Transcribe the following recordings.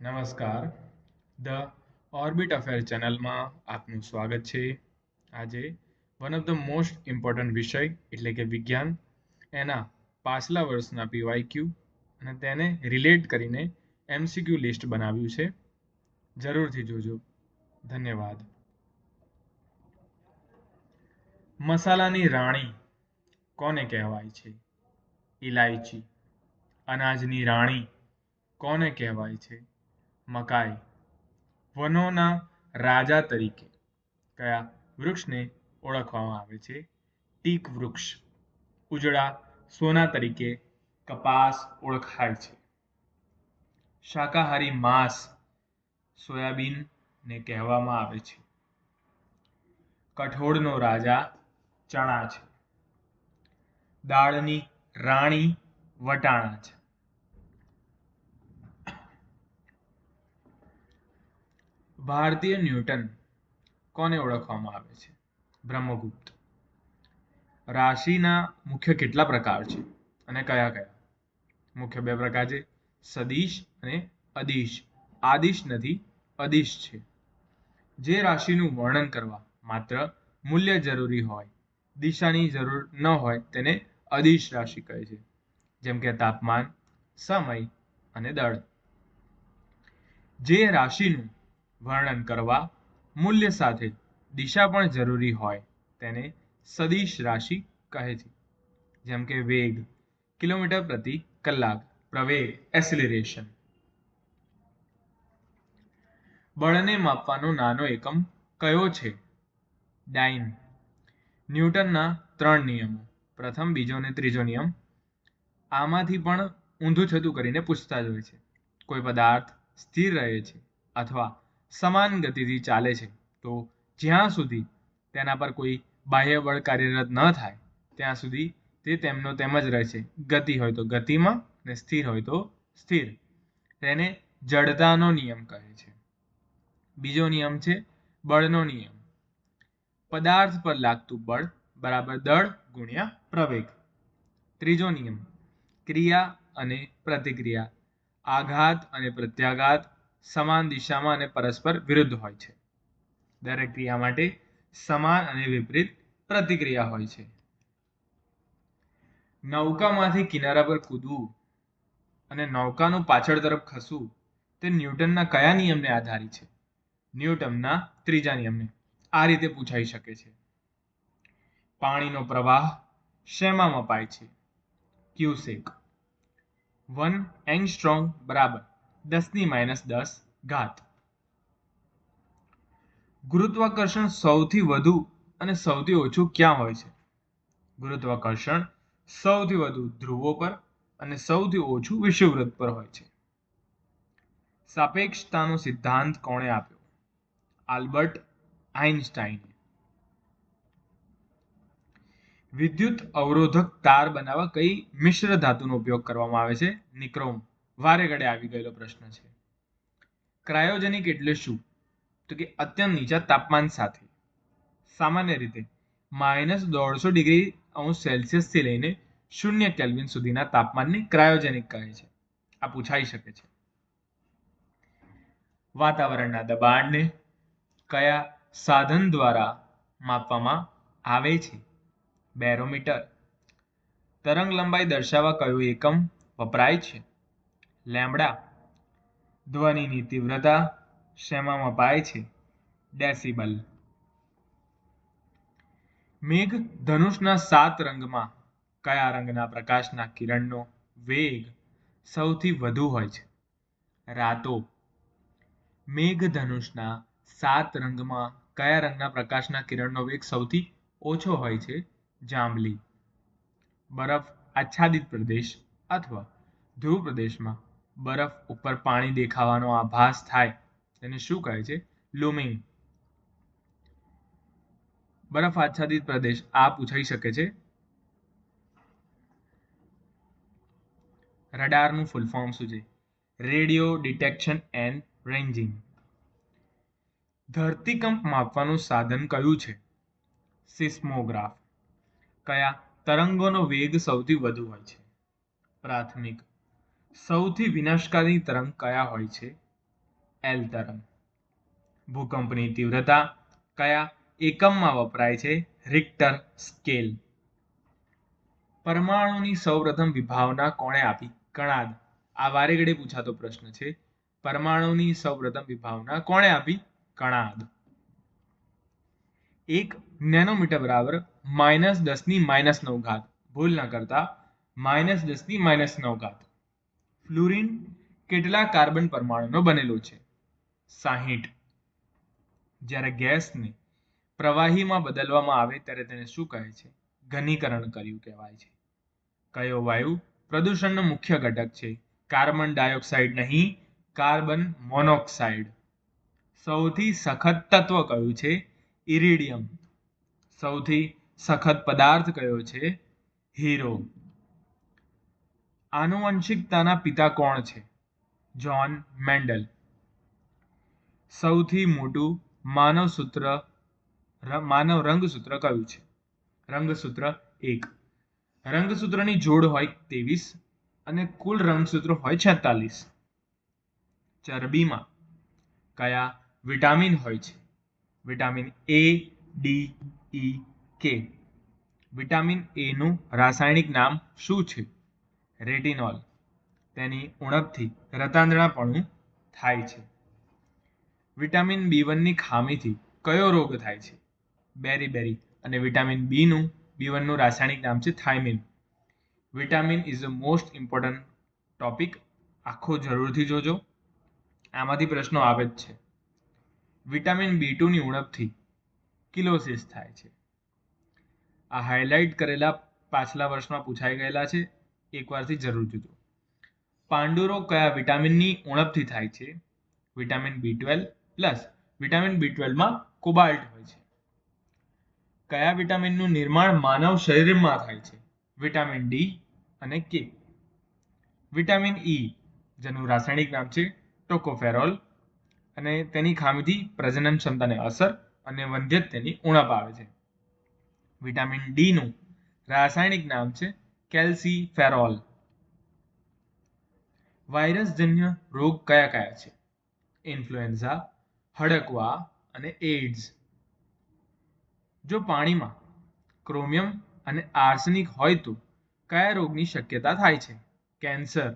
નમસ્કાર. The orbit affair ચેનલમાં આપનું સ્વાગત છે. આજે one of the most important વિષય એટલે કે વિજ્ઞાન એના પાછલા વર્ષના પીવાયક્યુ અને તેને રિલેટ કરીને એમસીક્યુ લિસ્ટ બનાવ્યું છે. જરૂરથી જોજો. ધન્યવાદ. મસાલાની રાણી કોને કહેવાય છે? ઇલાયચી. અનાજની રાણી કોને કહેવાય છે? મકાઈ. વનોના રાજા તરીકે કયા વૃક્ષને ઓળખવામાં આવે છે? ટીક વૃક્ષ. ઉજળા સોના તરીકે કપાસ ઓળખાય છે. શાકાહારી માંસ સોયાબીનને કહેવામાં આવે છે. કઠોળનો રાજા ચણા છે. દાળની રાણી વટાણા છે. ભારતીય ન્યૂટન કોને ઓળખવામાં આવે છે? બ્રહ્મગુપ્ત. રાશિના મુખ્ય કેટલા પ્રકાર છે અને કયા કયા? મુખ્ય બે પ્રકાર છે, સદિશ અને અદિશ. આદિશ નથી, અદિશ છે. જે રાશિનું વર્ણન કરવા માત્ર મૂલ્ય જરૂરી હોય, દિશાની જરૂર ન હોય, તેને અદિશ રાશિ કહે છે. જેમ કે તાપમાન, સમય અને દળ. જે રાશિનું વર્ણન કરવા મૂલ્ય સાથે દિશા પણ જરૂરી હોય તેને સદિશ રાશિ કહે છે. જેમ કે વેગ, કિલોમીટર પ્રતિ કલાક. પ્રવેગ, એસિલરેશન. બળને માપવાનો નાનો એકમ કયો છે? ડાઇન. ન્યૂટનના 3 નિયમો. પ્રથમ, બીજો અને ત્રીજો નિયમ. આમાંથી પણ ઊંધું છતું કરીને પૂછતા જ હોય છે. કોઈ પદાર્થ સ્થિર રહે છે અથવા સમાન ગતિથી ચાલે છે તો જ્યાં સુધી તેના પર કોઈ બાહ્ય બળ કાર્યરત ન થાય ત્યાં સુધી તે તેમનો તેમ જ રહે છે. ગતિ હોય તો ગતિમાં અને સ્થિર હોય તો સ્થિર. તેને જડતાનો નિયમ કહે છે. બીજો નિયમ છે બળનો નિયમ. પદાર્થ પર લાગતું બળ બરાબર દળ ગુણ્યા પ્રવેગ. ત્રીજો નિયમ ક્રિયા અને પ્રતિક્રિયા. આઘાત અને પ્રત્યાઘાત સમાન દિશામાં અને પરસ્પર વિરુદ્ધ હોય છે. દરેક ક્રિયા માટે સમાન અને વિપરીત પ્રતિક્રિયા હોય છે. નૌકામાંથી કિનારા પર કૂદવું અને નૌકાનું પાછળ તરફ ખસવું તે ન્યૂટનના કયા નિયમને આધારિત છે? ન્યૂટનના ત્રીજા નિયમને. આ રીતે પૂછાઈ શકે છે. પાણીનો પ્રવાહ શેમાં મપાય છે? ક્યુસેક. 1 એંગસ્ટ્રોમ બરાબર 10⁻10 ઘાત. ગુરુત્વાકર્ષણ સૌથી વધુ અને સૌથી ઓછું ક્યાં હોય છે? ગુરુત્વાકર્ષણ સૌથી વધુ ધ્રુવો પર અને સૌથી ઓછું વિષુવવૃત્ત પર હોય છે. સાપેક્ષતાનો સિદ્ધાંત કોણે આપ્યો? Albert Einstein. વિદ્યુત અવરોધક તાર બનાવવા કઈ મિશ્ર ધાતુનો ઉપયોગ કરવામાં આવે છે? નિક્રોમ. વારે ઘડે આવી ગયેલો પ્રશ્ન છે. ક્રાયોજેનિક એટલે શું? તો કે અત્યંત નીચા તાપમાન સાથે. સામાન્ય રીતે -150°C થી લઈને 0 કેલ્વિન સુધીના તાપમાનને ક્રાયોજેનિક કહે છે. આ પૂછાઈ શકે છે. વાતાવરણના દબાણને કયા સાધન દ્વારા માપવામાં આવે છે? બેરોમીટર. તરંગ લંબાઈ દર્શાવવા કયો એકમ વપરાય છે? લેમ્બડા. ધ્વનિની તીવ્રતા શેમાં મપાય છે? ડેસિબલ. મેઘ ધનુષના 7 રંગમાં કયા રંગના પ્રકાશના કિરણનો વેગ સૌથી વધુ હોય છે? રાતો. મેઘધનુષના 7 રંગમાં કયા રંગના પ્રકાશના કિરણનો વેગ સૌથી ઓછો હોય છે? જાંબલી. બરફ આચ્છાદિત પ્રદેશ અથવા ધ્રુવ પ્રદેશમાં બરફ ઉપર પાણી દેખાવાનો આભાસ થાય તેને શું કહે છે? લૂમિંગ. બરફ આચ્છાદિત પ્રદેશ. આ પૂછાઈ શકે છે. રડારનું ફૂલ ફોર્મ શું છે? Radio detection and ranging. ધરતીકંપ માપવાનું સાધન કયું છે? સિસ્મોગ્રાફ. કયા તરંગોનો વેગ સૌથી વધુ હોય છે? પ્રાથમિક. સૌથી વિનાશકારી તરંગ કયા હોય છે? એલ તરંગ. ભૂકંપની તીવ્રતા કયા એકમમાં વપરાય છે? Richter scale. પરમાણુની સૌપ્રથમ વિભાવના કોણે આપી? કણાદ. આ વારે ઘડે પૂછાતો પ્રશ્ન છે. પરમાણુની સૌપ્રથમ વિભાવના કોણે આપી? કણાદ. 1 નેનોમીટર બરાબર -10⁻⁹ ભૂલ ન કરતા -10⁻⁹. ફ્લુરીન કેટલા કાર્બન પરમાણુનો બનેલો છે? 60. જ્યારે ગેસને પ્રવાહીમાં બદલવામાં આવે ત્યારે તેને શું કહે છે? ઘનીકરણ કર્યું કહેવાય છે. કયો વાયુ પ્રદૂષણનો મુખ્ય ઘટક છે? કાર્બન ડાયોક્સાઇડ નહીં, કાર્બન મોનોક્સાઇડ. સૌથી સખત તત્વ કયું છે? ઇરિડિયમ. સૌથી સખત પદાર્થ કયો છે? હીરો. આનુવંશિકતાના પિતા કોણ છે? John Mendel. સૌથી મોટું માનવ રંગસૂત્ર કયું છે? રંગસૂત્ર 1. રંગસૂત્રની જોડ હોય 23 અને કુલ રંગસૂત્રો હોય 46. ચરબીમાં કયા વિટામિન હોય છે? Vitamin A, D, E, K. Vitamin A નું રાસાયણિક નામ શું છે? રેટિનોલ. તેની ઉણપથી રતાંતરપણું થાય છે. વિટામિન B1 ની ખામીથી કયો રોગ થાય છે? બેરી. અને વિટામિન B1 નું રાસાયણિક નામ છે thiamine. Vitamin is the most important topic. આખો જરૂરથી જોજો, આમાંથી પ્રશ્નો આવે જ છે. વિટામિન B2 ની ઉણપથી કિલોસિસ થાય છે. આ હાઇલાઇટ કરેલા પાછલા વર્ષમાં પૂછાઈ ગયેલા છે, એકવારથી જરૂર જોજો. પાંડુરોગ કયા વિટામિનની ઉણપથી થાય છે? વિટામિન B12 પ્લસ વિટામિન B12માં કોબાલ્ટ હોય છે. કયા વિટામિનનું નિર્માણ માનવ શરીરમાં થાય છે? વિટામિન D અને K. વિટામિન E જેનું રાસાયણિક નામ છે ટોકોફેરોલ અને તેની ખામીથી પ્રજનન ક્ષમતાને અસર અને વંધ્યત્વની ઉણપ આવે છે. વિટામિન D નું રાસાયણિક નામ છે કેલ્સીફેરોલ. વાયરસજન્ય રોગ કયા છે? ઇન્ફ્લુએન્ઝા, હડકવા અને એઇડ્સ. જો પાણીમાં ક્રોમિયમ અને આર્સેનિક હોય તો કયા રોગની શક્યતા થાય છે? કેન્સર.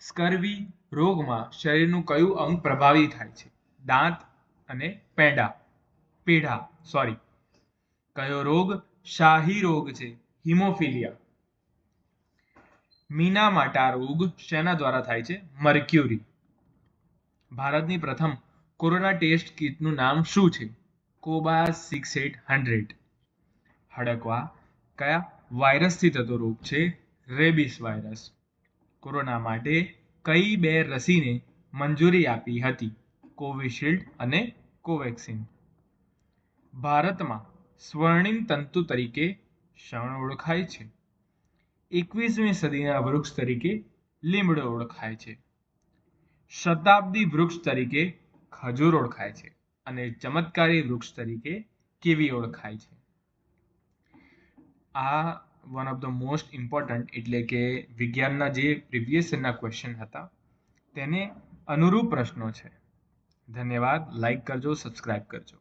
સ્કર્વી રોગમાં શરીરનું કયું અંગ પ્રભાવિત થાય છે? દાંત અને પેઢા. કયો રોગ શાહી રોગ છે? હિમોફિલિયા. મીનામાટા રોગ શેના દ્વારા થાય છે? મર્ક્યુરી. ભારતની પ્રથમ કોરોના ટેસ્ટ કિટનું નામ શું છે? કોબાસ 6800. હડકવા કયા વાયરસથી થતો રોગ છે? Rabies virus. કોરોના માટે કઈ 2 રસીને મંજૂરી આપી હતી? કોવિશિલ્ડ અને કોવેક્સિન. ભારતમાં સ્વર્ણિમ તંતુ તરીકે શણ ઓળખાય છે. 21મી સદીના વૃક્ષ તરીકે લીમડો ઓળખાય છે. શતાબ્દી વૃક્ષ તરીકે ખજૂર ઓળખાય છે અને ચમત્કારી વૃક્ષ તરીકે કીવી ઓળખાય છે. આ one of the most important એટલે કે વિજ્ઞાનના જે પ્રીવિયસ યરના ક્વેશ્ચન હતા તેને અનુરૂપ પ્રશ્નો છે. ધન્યવાદ. લાઈક કરજો, સબસ્ક્રાઇબ કરજો.